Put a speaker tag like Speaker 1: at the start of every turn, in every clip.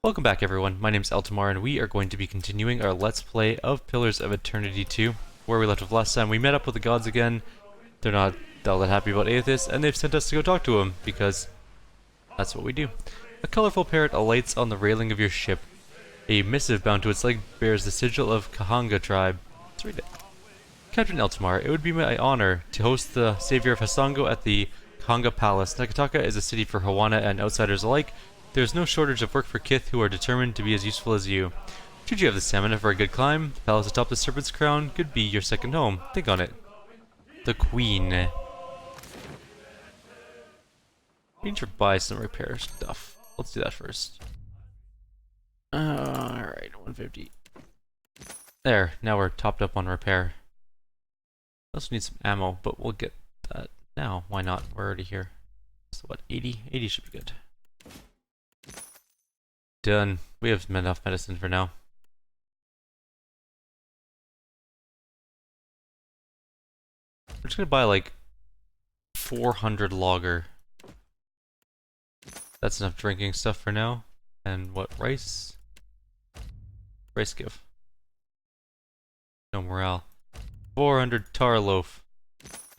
Speaker 1: Welcome back everyone, my name is Eltimar and we are going to be continuing our Let's Play of Pillars of Eternity 2. Where we left off last time, we met up with the gods again. They're not all that happy about Aethys, and they've sent us to go talk to him, because that's what we do. A colorful parrot alights on the railing of your ship. A missive bound to its leg bears the sigil of Kahanga tribe. Let's read it. Captain Eltimar, it would be my honor to host the savior of Hasango at the Kahanga Palace. Nakataka is a city for Hawana and outsiders alike. There is no shortage of work for Kith who are determined to be as useful as you. Should you have the stamina for a good climb, the palace atop the Serpent's Crown could be your second home. Think on it. The Queen. We need to buy some repair stuff. Let's do that first. Alright, 150. There, now we're topped up on repair. Also need some ammo, but we'll get that now. Why not? We're already here. So what, 80? 80 should be good. Done. We have enough medicine for now. We're just gonna buy like 400 lager. That's enough drinking stuff for now. And what, rice? Rice give. No morale. 400 tar loaf.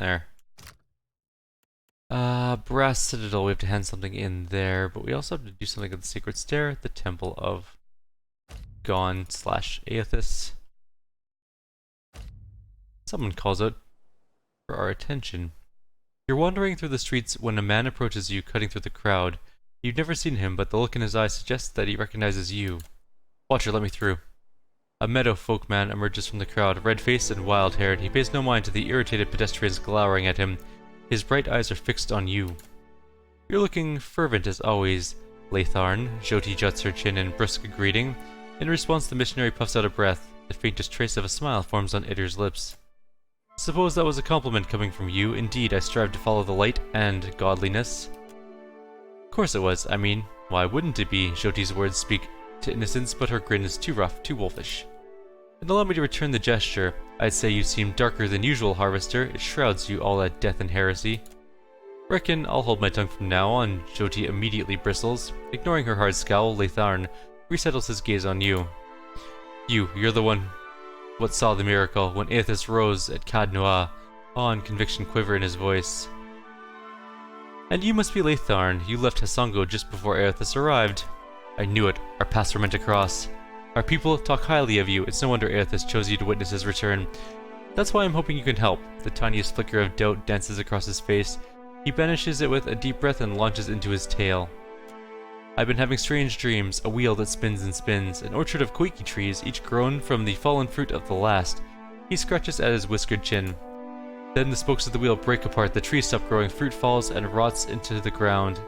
Speaker 1: There. Brass Citadel, we have to hand something in there, but we also have to do something at the Sacred Stair at the Temple of Gon / Aethys. Someone calls out for our attention. You're wandering through the streets when a man approaches you, cutting through the crowd. You've never seen him, but the look in his eyes suggests that he recognizes you. Watcher, let me through. A meadow folk man emerges from the crowd, red-faced and wild-haired. He pays no mind to the irritated pedestrians glowering at him. His bright eyes are fixed on you. You're looking fervent as always, Latharn. Jyoti juts her chin in brusque greeting. In response, the missionary puffs out a breath. The faintest trace of a smile forms on Idr's lips. Suppose that was a compliment coming from you. Indeed, I strive to follow the light and godliness. Of course it was. I mean, why wouldn't it be? Jyoti's words speak to innocence, but her grin is too rough, too wolfish. And allow me to return the gesture. I'd say you seem darker than usual, Harvester. It shrouds you all at death and heresy. Reckon I'll hold my tongue from now on. Jyoti immediately bristles. Ignoring her hard scowl, Latharn resettles his gaze on you. You're the one what saw the miracle when Aethys rose at Cad Noa. Awe and conviction quiver in his voice. And you must be Latharn. You left Hasango just before Aethys arrived. I knew it. Our paths were meant to cross. Our people talk highly of you. It's no wonder Aethys chose you to witness his return. That's why I'm hoping you can help. The tiniest flicker of doubt dances across his face. He banishes it with a deep breath and launches into his tale. I've been having strange dreams, a wheel that spins and spins, an orchard of koiki trees, each grown from the fallen fruit of the last. He scratches at his whiskered chin. Then the spokes of the wheel break apart, the trees stop growing, fruit falls and rots into the ground.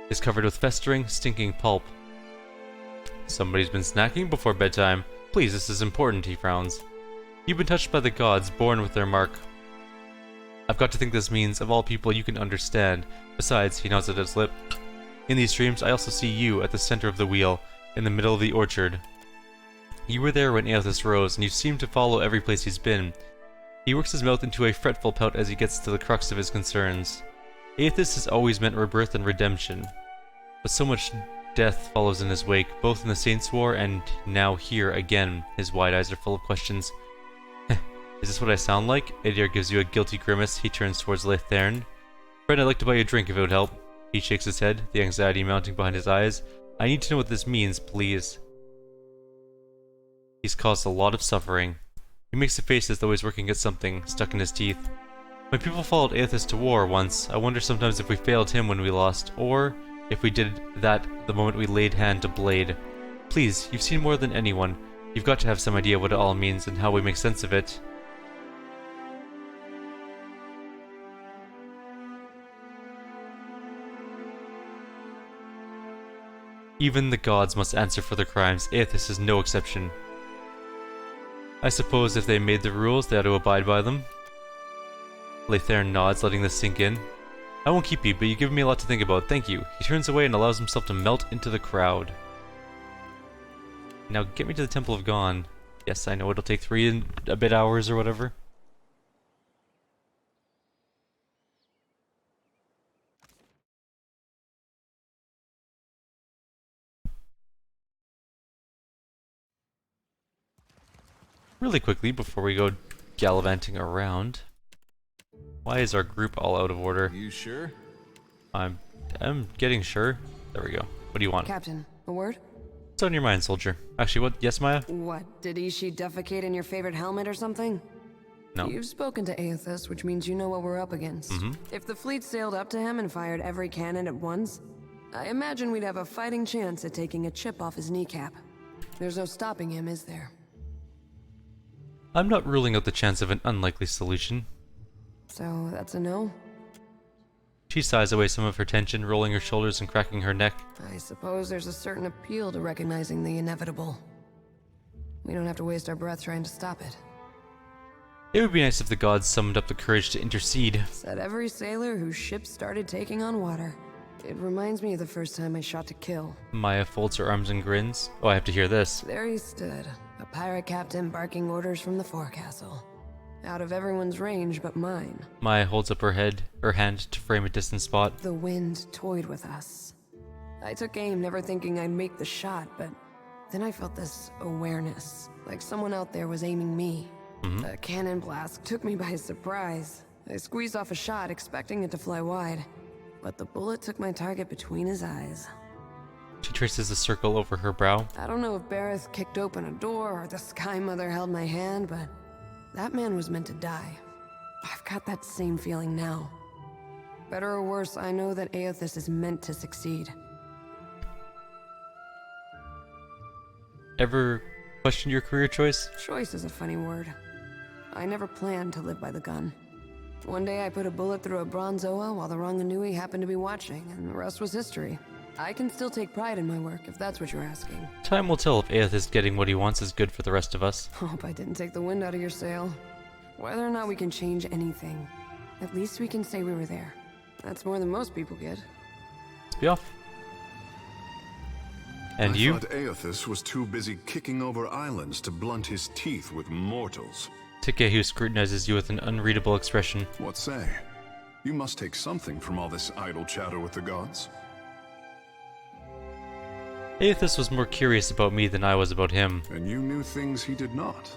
Speaker 1: It's covered with festering, stinking pulp. Somebody's been snacking before bedtime. Please, this is important, he frowns. You've been touched by the gods, born with their mark. I've got to think this means, of all people you can understand. Besides, he nods at his lip. In these dreams, I also see you at the center of the wheel, in the middle of the orchard. You were there when Aethys rose, and you seem to follow every place he's been. He works his mouth into a fretful pout as he gets to the crux of his concerns. Aethys has always meant rebirth and redemption, but so much death follows in his wake, both in the Saints' War and now here again. His wide eyes are full of questions. Is this what I sound like? Idr gives you a guilty grimace. He turns towards Latharn. Friend, I'd like to buy you a drink if it would help. He shakes his head, the anxiety mounting behind his eyes. I need to know what this means, please. He's caused a lot of suffering. He makes a face as though he's working at something, stuck in his teeth. My people followed Aethys to war once. I wonder sometimes if we failed him when we lost, or if we did that the moment we laid hand to Blade. Please, you've seen more than anyone. You've got to have some idea what it all means and how we make sense of it. Even the gods must answer for their crimes. Aethys is no exception. I suppose if they made the rules, they ought to abide by them. Latharn nods, letting this sink in. I won't keep you, but you've given me a lot to think about. Thank you. He turns away and allows himself to melt into the crowd. Now get me to the Temple of Gon. Yes, I know it'll take 3 and a bit hours or whatever. Really quickly, before we go gallivanting around, why is our group all out of order?
Speaker 2: You sure?
Speaker 1: I'm getting sure. There we go. What do you want?
Speaker 3: Captain, a word?
Speaker 1: What's on your mind, soldier? Actually, what? Yes, Maya?
Speaker 3: What, did Ishi defecate in your favorite helmet or something?
Speaker 1: No.
Speaker 3: You've spoken to Aethys, which means you know what we're up against. If the fleet sailed up to him and fired every cannon at once, I imagine we'd have a fighting chance at taking a chip off his kneecap. There's no stopping him, is there?
Speaker 1: I'm not ruling out the chance of an unlikely solution.
Speaker 3: So, that's a no?
Speaker 1: She sighs away some of her tension, rolling her shoulders and cracking her neck.
Speaker 3: I suppose there's a certain appeal to recognizing the inevitable. We don't have to waste our breath trying to stop it.
Speaker 1: It would be nice if the gods summoned up the courage to intercede.
Speaker 3: Said every sailor whose ship started taking on water. It reminds me of the first time I shot to kill.
Speaker 1: Maya folds her arms and grins. Oh, I have to hear this.
Speaker 3: There he stood, a pirate captain barking orders from the forecastle. Out of everyone's range but mine.
Speaker 1: Maya holds up her hand to frame a distant spot.
Speaker 3: The wind toyed with us. I took aim, never thinking I'd make the shot, but then I felt this awareness, like someone out there was aiming me. A cannon blast took me by surprise. I squeezed off a shot, expecting it to fly wide, but the bullet took my target between his eyes.
Speaker 1: She traces a circle over her brow.
Speaker 3: I don't know if Bareth kicked open a door or the Sky Mother held my hand, but that man was meant to die. I've got that same feeling now. Better or worse, I know that Aethys is meant to succeed.
Speaker 1: Ever question your career choice?
Speaker 3: Choice is a funny word. I never planned to live by the gun. One day I put a bullet through a bronze Oa while the Ranganui happened to be watching, and the rest was history. I can still take pride in my work, if that's what you're asking.
Speaker 1: Time will tell if Aethys getting what he wants is good for the rest of us.
Speaker 3: Hope I didn't take the wind out of your sail. Whether or not we can change anything, at least we can say we were there. That's more than most people get.
Speaker 1: Let's be off. And you?
Speaker 4: I thought Aethys was too busy kicking over islands to blunt his teeth with mortals.
Speaker 1: Takehu scrutinizes you with an unreadable expression.
Speaker 4: What say? You must take something from all this idle chatter with the gods.
Speaker 1: Aethys was more curious about me than I was about him.
Speaker 4: And you knew things he did not.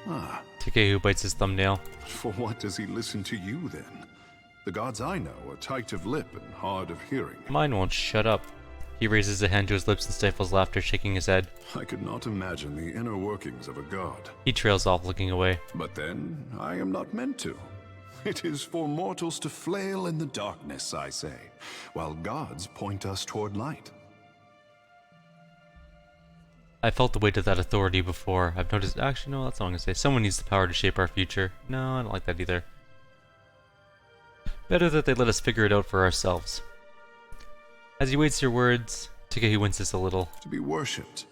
Speaker 4: Ah.
Speaker 1: Takehu bites his thumbnail.
Speaker 4: For what does he listen to you then? The gods I know are tight of lip and hard of hearing.
Speaker 1: Mine won't shut up. He raises a hand to his lips and stifles laughter, shaking his head.
Speaker 4: I could not imagine the inner workings of a god.
Speaker 1: He trails off, looking away.
Speaker 4: But then, I am not meant to. It is for mortals to flail in the darkness, I say, while gods point us toward light.
Speaker 1: I felt the weight of that authority before. I've noticed. Actually, no, that's not what I'm gonna say. Someone needs the power to shape our future. No, I don't like that either. Better that they let us figure it out for ourselves. As he waits your words, Takehu winces a little.
Speaker 4: To be worshipped.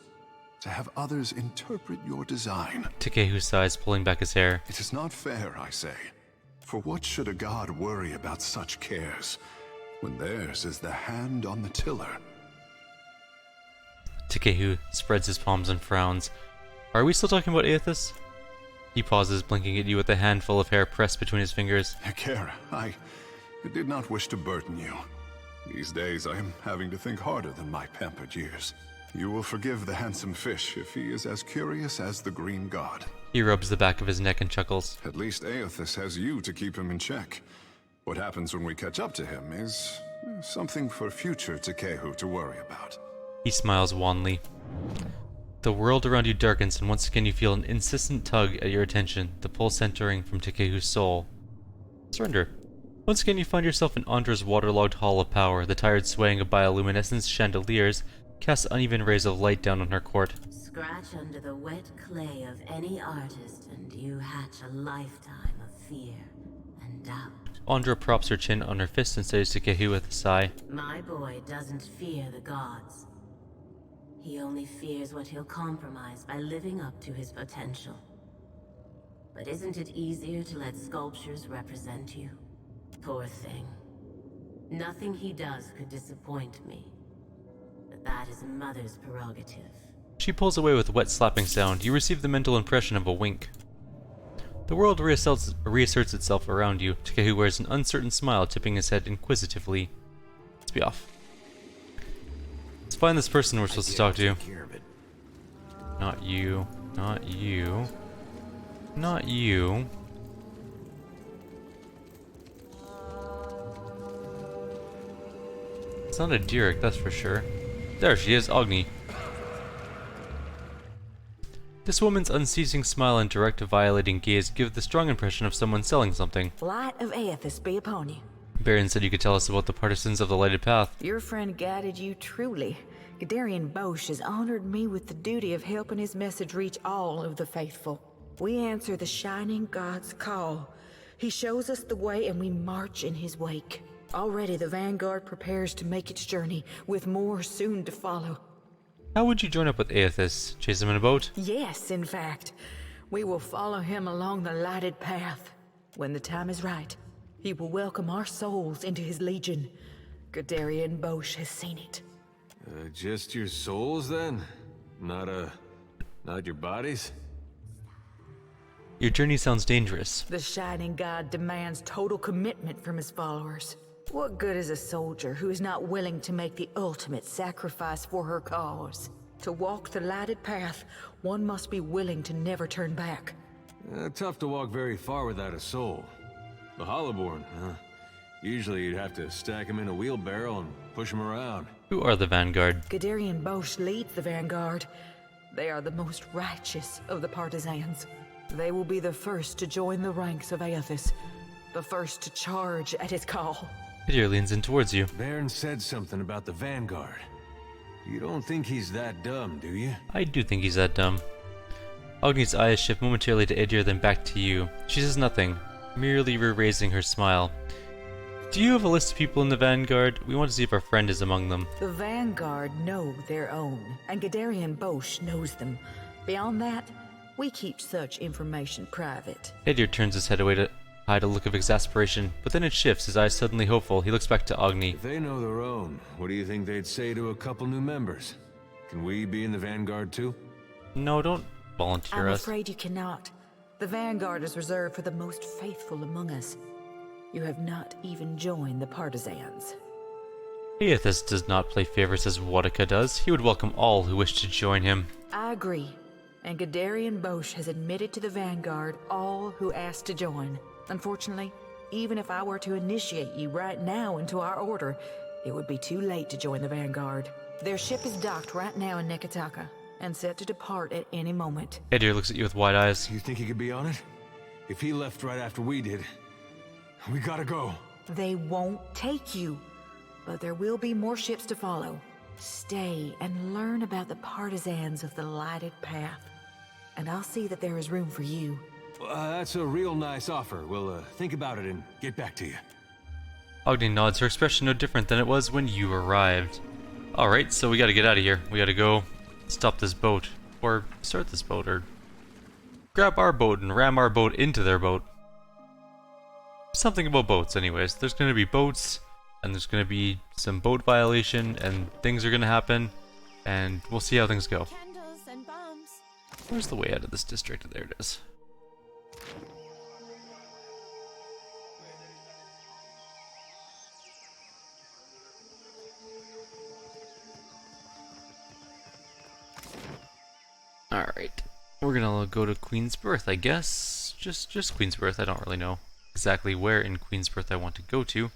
Speaker 4: To have others interpret your design.
Speaker 1: Takehu sighs, pulling back his hair.
Speaker 4: It is not fair, I say. For what should a god worry about such cares, when theirs is the hand on the tiller?
Speaker 1: Takehu spreads his palms and frowns. Are we still talking about Aethys? He pauses, blinking at you with a handful of hair pressed between his fingers.
Speaker 4: Kara, I did not wish to burden you. These days I am having to think harder than my pampered years. You will forgive the handsome fish if he is as curious as the green god.
Speaker 1: He rubs the back of his neck and chuckles.
Speaker 4: At least Aethys has you to keep him in check. What happens when we catch up to him is something for future Takehu to worry about.
Speaker 1: He smiles wanly. The world around you darkens, and once again you feel an insistent tug at your attention, the pull centering from Takehu's soul. Surrender. Once again you find yourself in Andra's waterlogged hall of power. The tired swaying of bioluminescence chandeliers casts uneven rays of light down on her court.
Speaker 5: Scratch under the wet clay of any artist, and you hatch a lifetime of fear and doubt.
Speaker 1: Andra props her chin on her fist and stares Takehu with a sigh.
Speaker 5: My boy doesn't fear the gods. He only fears what he'll compromise by living up to his potential. But isn't it easier to let sculptures represent you? Poor thing. Nothing he does could disappoint me. But that is a mother's prerogative.
Speaker 1: She pulls away with a wet slapping sound. You receive the mental impression of a wink. The world reasserts itself around you. Takehu wears an uncertain smile, tipping his head inquisitively. Let's be off. Let's find this person we're supposed to talk to. Not you. Not you. Not you. It's not a Dirk, that's for sure. There she is, Agni. This woman's unceasing smile and direct violating gaze give the strong impression of someone selling something.
Speaker 2: Light of Aethys be upon you.
Speaker 1: Baron said you could tell us about the partisans of the lighted path.
Speaker 2: Your friend guided you truly. Gadarian Bosch has honored me with the duty of helping his message reach all of the faithful. We answer the Shining God's call. He shows us the way and we march in his wake. Already the Vanguard prepares to make its journey, with more soon to follow.
Speaker 1: How would you join up with Aethys? Chase him in a boat?
Speaker 2: Yes, in fact. We will follow him along the lighted path. When the time is right, he will welcome our souls into his legion. Gadarian Bosch has seen it.
Speaker 6: Just your souls then? Not your bodies?
Speaker 1: Your journey sounds dangerous.
Speaker 2: The Shining God demands total commitment from his followers. What good is a soldier who is not willing to make the ultimate sacrifice for her cause? To walk the lighted path, one must be willing to never turn back.
Speaker 6: Tough to walk very far without a soul. The Hollowborn, huh? Usually you'd have to stack him in a wheelbarrow and push him around.
Speaker 1: Who are the Vanguard?
Speaker 2: Gadarian Bosch leads the Vanguard. They are the most righteous of the partisans. They will be the first to join the ranks of Aethys, the first to charge at his call.
Speaker 1: Idir leans in towards you.
Speaker 6: Baron said something about the Vanguard. You don't think he's that dumb, do you?
Speaker 1: I do think he's that dumb. Agni's eyes shift momentarily to Idir, then back to you. She says nothing, merely raising her smile. Do you have a list of people in the Vanguard? We want to see if our friend is among them.
Speaker 2: The Vanguard know their own, and Gadarian Bosch knows them. Beyond that, we keep such information private.
Speaker 1: Idir turns his head away to hide a look of exasperation, but then it shifts, his eyes suddenly hopeful. He looks back to Agni.
Speaker 6: If they know their own, what do you think they'd say to a couple new members? Can we be in the Vanguard too?
Speaker 1: No, don't volunteer
Speaker 2: I'm
Speaker 1: us.
Speaker 2: afraid you cannot. The Vanguard is reserved for the most faithful among us. You have not even joined the partisans.
Speaker 1: Aethys does not play favorites as Wadika does. He would welcome all who wish to join him.
Speaker 2: I agree. And Gadarian Bosch has admitted to the Vanguard all who asked to join. Unfortunately, even if I were to initiate you right now into our order, it would be too late to join the Vanguard. Their ship is docked right now in Nekataka, and set to depart at any moment.
Speaker 1: Idir looks at you with wide eyes.
Speaker 6: You think he could be on it? If he left right after we did, we gotta go.
Speaker 2: They won't take you, but there will be more ships to follow. Stay and learn about the partisans of the lighted path, and I'll see that there is room for you.
Speaker 6: That's a real nice offer. We'll think about it and get back to you.
Speaker 1: Agni nods, her expression no different than it was when you arrived. Alright, so we gotta get out of here. We gotta go stop this boat, or start this boat, or grab our boat and ram our boat into their boat. Something about boats anyways. There's gonna be boats, and there's gonna be some boat violation, and things are gonna happen, and we'll see how things go.
Speaker 7: Candles and bombs.
Speaker 1: Where's the way out of this district? There it is. Alright, we're gonna go to Queensbirth, I guess. Just Queensbirth. I don't really know exactly where in Queensbirth I want to go to.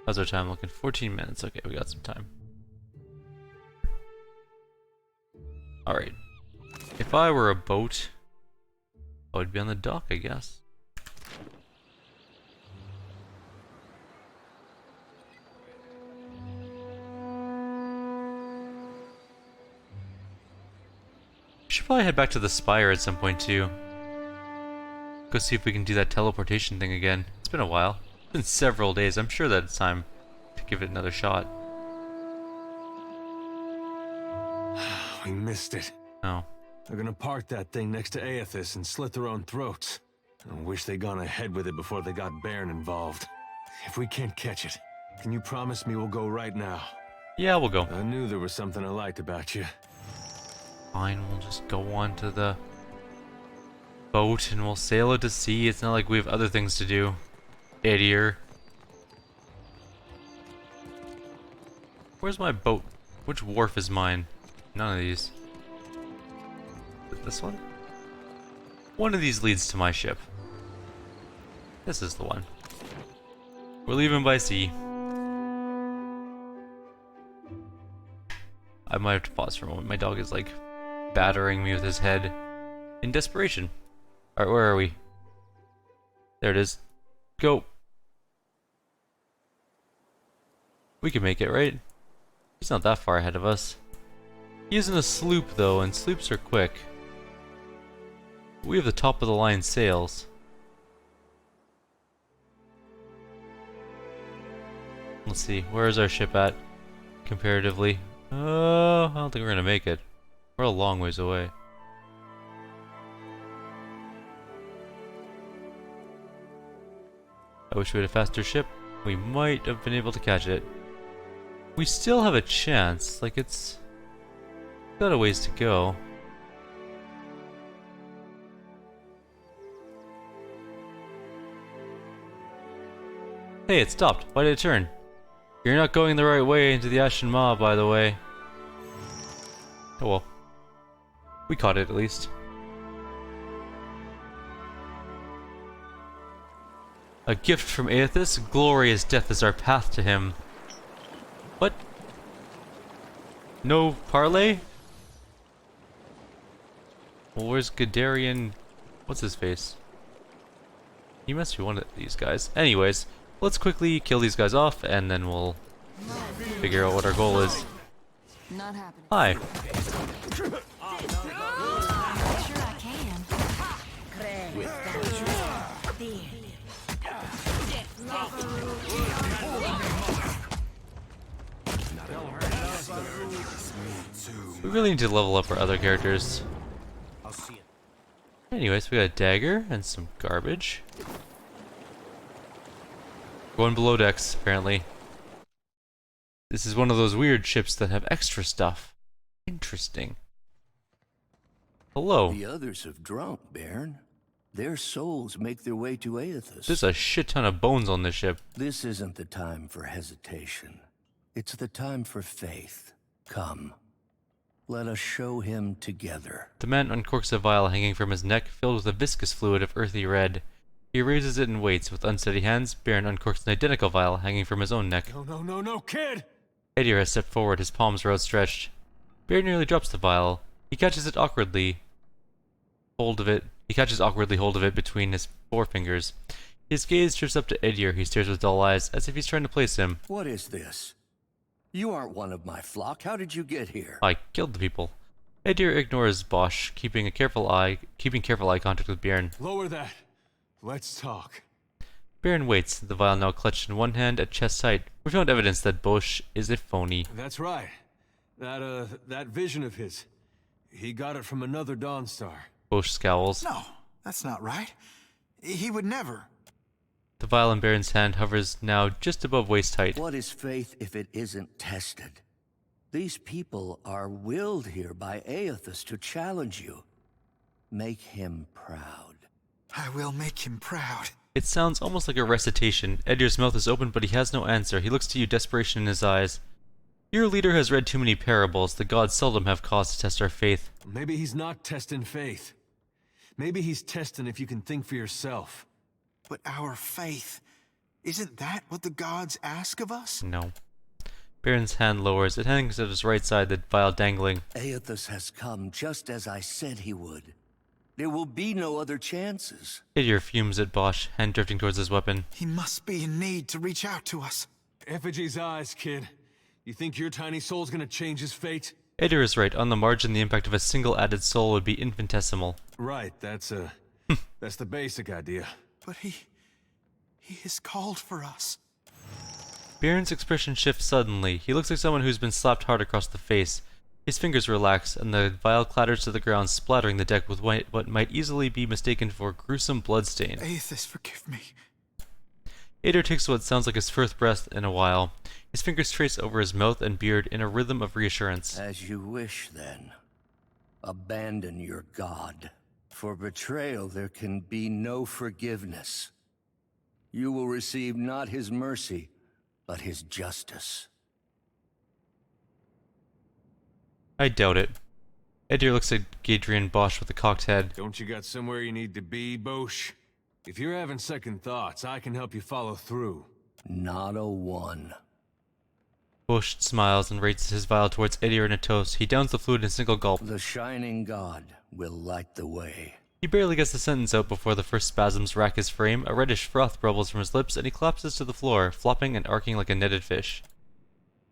Speaker 1: How's our time looking? 14 minutes. Okay, we got some time. Alright. If I were a boat, I would be on the dock, I guess. We should probably head back to the Spire at some point too. Go see if we can do that teleportation thing again. It's been a while. It's been several days. I'm sure that it's time to give it another shot.
Speaker 6: We missed it.
Speaker 1: Oh.
Speaker 6: They're gonna park that thing next to Aethys and slit their own throats. I wish they'd gone ahead with it before they got Baron involved. If we can't catch it, can you promise me we'll go right now?
Speaker 1: Yeah, we'll go.
Speaker 6: I knew there was something I liked about you.
Speaker 1: Fine, we'll just go on to the boat and we'll sail out to sea. It's not like we have other things to do. Idiot. Where's my boat? Which wharf is mine? None of these. This one? One of these leads to my ship. This is the one. We're leaving by sea. I might have to pause for a moment. My dog is like battering me with his head in desperation. Alright, where are we? There it is. Go. We can make it, right? He's not that far ahead of us. He isn't a sloop though, and sloops are quick. We have the top of the line sails. Let's see, where is our ship at comparatively? Oh, I don't think we're gonna make it. We're a long ways away. I wish we had a faster ship. We might have been able to catch it. We still have a chance. Like, it's got a ways to go. Hey, it stopped. Why did it turn? You're not going the right way into the Ashen Maw, by the way. Oh well. We caught it, at least. A gift from Aethys? Glorious death is our path to him. What? No parley? Well, where's Guderian? What's his face? He must be one of these guys. Anyways, let's quickly kill these guys off, and then we'll figure out what our goal is.
Speaker 3: Not happening.
Speaker 1: Hi.
Speaker 3: Sure I can.
Speaker 1: We really need to level up our other characters. Anyways, we got a dagger and some garbage. Going below decks, apparently. This is one of those weird ships that have extra stuff. Interesting. Hello.
Speaker 7: The others have drunk, Baron. Their souls make their way to Aethys.
Speaker 1: There's a shit ton of bones on this ship.
Speaker 7: This isn't the time for hesitation. It's the time for faith. Come. Let us show him together.
Speaker 1: The man uncorks a vial hanging from his neck, filled with a viscous fluid of earthy red. He raises it and waits. With unsteady hands, Baron uncorks an identical vial hanging from his own neck.
Speaker 6: No, kid!
Speaker 1: Edir has stepped forward, his palms are outstretched. Baron nearly drops the vial. He catches awkwardly hold of it between his forefingers. His gaze drifts up to Edir. He stares with dull eyes, as if he's trying to place him.
Speaker 7: What is this? You aren't one of my flock. How did you get here?
Speaker 1: I killed the people. Edir ignores Bosch, keeping careful eye contact with Baron.
Speaker 6: Lower that. Let's talk.
Speaker 1: Baron waits, the vial now clutched in one hand at chest height. We found evidence that Bosch is a phony.
Speaker 6: That's right. That vision of his. He got it from another Dawnstar.
Speaker 1: Bosch scowls.
Speaker 8: No, that's not right. He would never.
Speaker 1: The vial in Baron's hand hovers now just above waist height.
Speaker 7: What is faith if it isn't tested? These people are willed here by Aethys to challenge you. Make him proud.
Speaker 8: I will make him proud.
Speaker 1: It sounds almost like a recitation. Edir's mouth is open, but he has no answer. He looks to you, desperation in his eyes. Your leader has read too many parables. The gods seldom have cause to test our faith.
Speaker 6: Maybe he's not testing faith. Maybe he's testing if you can think for yourself.
Speaker 8: But our faith, isn't that what the gods ask of us?
Speaker 1: No. Baron's hand lowers. It hangs at his right side, the vial dangling.
Speaker 7: Aethys has come just as I said he would. There will be no other chances.
Speaker 1: Edir fumes at Bosch, hand drifting towards his weapon.
Speaker 8: He must be in need to reach out to us.
Speaker 6: Effigy's eyes, kid. You think your tiny soul's gonna change his fate?
Speaker 1: Edir is right. On the margin, the impact of a single added soul would be infinitesimal.
Speaker 6: Right, that's the basic idea.
Speaker 8: But he has called for us.
Speaker 1: Baron's expression shifts suddenly. He looks like someone who's been slapped hard across the face. His fingers relax, and the vial clatters to the ground, splattering the deck with what might easily be mistaken for gruesome bloodstain.
Speaker 8: Aethys, forgive me.
Speaker 1: Edir takes what sounds like his first breath in a while. His fingers trace over his mouth and beard in a rhythm of reassurance.
Speaker 7: As you wish, then. Abandon your god. For betrayal there can be no forgiveness. you will receive not his mercy, but his justice.
Speaker 1: I doubt it. Edir looks at Gadrian Bosch with a cocked head.
Speaker 6: Don't you got somewhere you need to be, Bosch? If you're having second thoughts, I can help you follow through.
Speaker 7: Not a one.
Speaker 1: Bosch smiles and raises his vial towards Edir in a toast. He downs the fluid in a single gulp.
Speaker 7: The shining god will light the way.
Speaker 1: He barely gets the sentence out before the first spasms rack his frame, a reddish froth bubbles from his lips, and he collapses to the floor, flopping and arcing like a netted fish.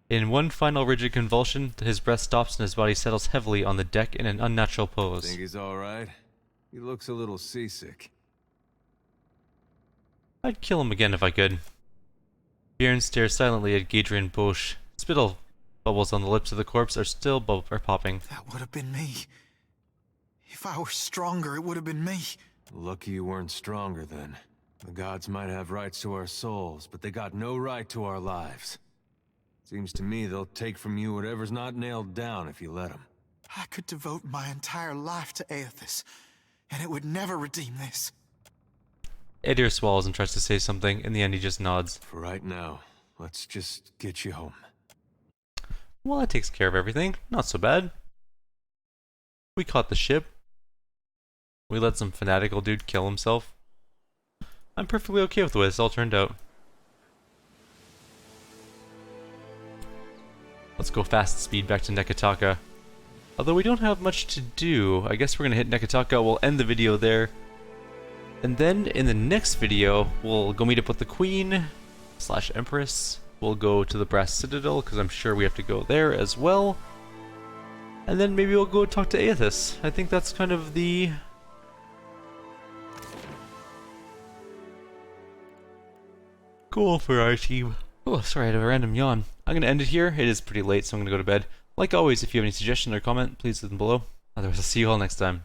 Speaker 1: In one final rigid convulsion, his breath stops and his body settles heavily on the deck in an unnatural pose.
Speaker 6: Think he's alright? He looks a little seasick.
Speaker 1: I'd kill him again if I could. Bjorn stares silently at Gadrian Bosch. Spittle bubbles on the lips of the corpse are still popping.
Speaker 8: That would have been me. If I were stronger, it would have been me.
Speaker 6: Lucky you weren't stronger then. The gods might have rights to our souls, but they got no right to our lives. Seems to me they'll take from you whatever's not nailed down if you let them.
Speaker 8: I could devote my entire life to Aethys, and it would never redeem this.
Speaker 1: Edir swallows and tries to say something. In the end, he just nods.
Speaker 6: For right now, let's just get you home.
Speaker 1: Well, that takes care of everything. Not so bad. We caught the ship. We let some fanatical dude kill himself. I'm perfectly okay with the way this all turned out. Let's go fast speed back to Nekataka. Although we don't have much to do, I guess we're gonna hit Nekataka. We'll end the video there. And then in the next video, we'll go meet up with the Queen / Empress. We'll go to the Brass Citadel, because I'm sure we have to go there as well. And then maybe we'll go talk to Aethys. I think that's kind of the... goal for our team. Oh, sorry, I had a random yawn. I'm going to end it here. It is pretty late, so I'm going to go to bed. Like always, if you have any suggestion or comment, please leave them below. Otherwise, I'll see you all next time.